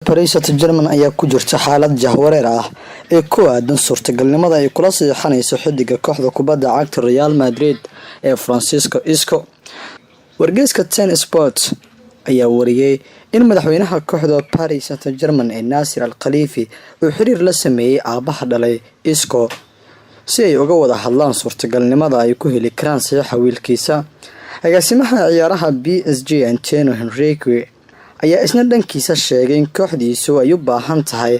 Paris Saint-Germain ayaa ku jirta xaalad jahwareer ah ee ku aadan suurtagalnimada ay kula saxiixanayso xiddiga kooxda kubadda cagta Real Madrid ee Francisco Isco. Wargeyska Ten Sports ayaa wariyay in madaxweynaha kooxda Paris Saint-Germain ee Nasser Al-Khelaïfi uu xiriir la sameeyay aabaha dhalay Isco si ay uga wada hadlaan suurtagalnimada ay ku heli karaan saxiixa wiilkiisa. agaasimaha ciyaaraha PSG Antonio Henrique ayaa isna dhankiisa sheegay in kooxdiisu ay u baahan tahay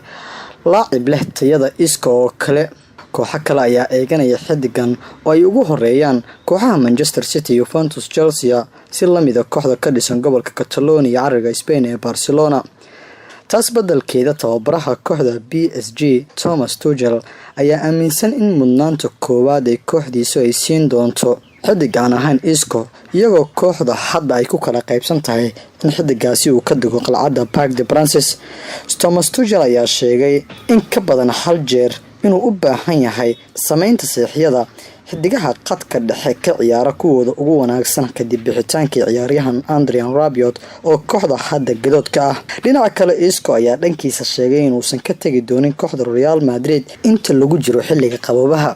laacib leh tayada Isco oo kale. kooxo kale ayaa eeganaya xiddigan oo ay ugu horeeyaan kooxaha Manchester City, Juventus, Chelsea si lamida kooxda ka dhisan gobolka Catalonia cariga Spain ee Barcelona. taas beddelkeeda tababaraha kooxda PSG Thomas Tuchel ayaa aaminsan in mudnaanta koowaad ee kooxdiisu ay siin doonto xiddig aan ahayn Isco, iyagoo kooxda hadda ay ku kala qaybsan tahay in xiddigaasi uu ka digo qalcadda Parc des Princes. Thomas Tuchel ayaa sheegay in ka badan hal jeer inuu u baahan yahay sameynta saxiixyada xiddigaha qadka dhexe ka ciyaara kuwooda ugu wanaagsan kadib bixitaankii ciyaaryahan Adrien Rabiot oo kooxda hadda gadoodka ah. dhinaca kale Isco ayaa dhankiisa sheegay inuusan ka tagi doonin kooxda Real Madrid inta lagu jiro xilliga qabobaha.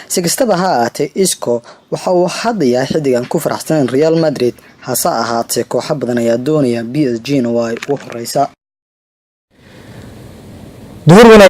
si kastaba ha ahaatee Isco waxa uu hadda yahay xiddigan ku faraxsan Real Madrid, hase ahaatee kooxo badan ayaa doonaya PSG-na waa ay u horeysaa.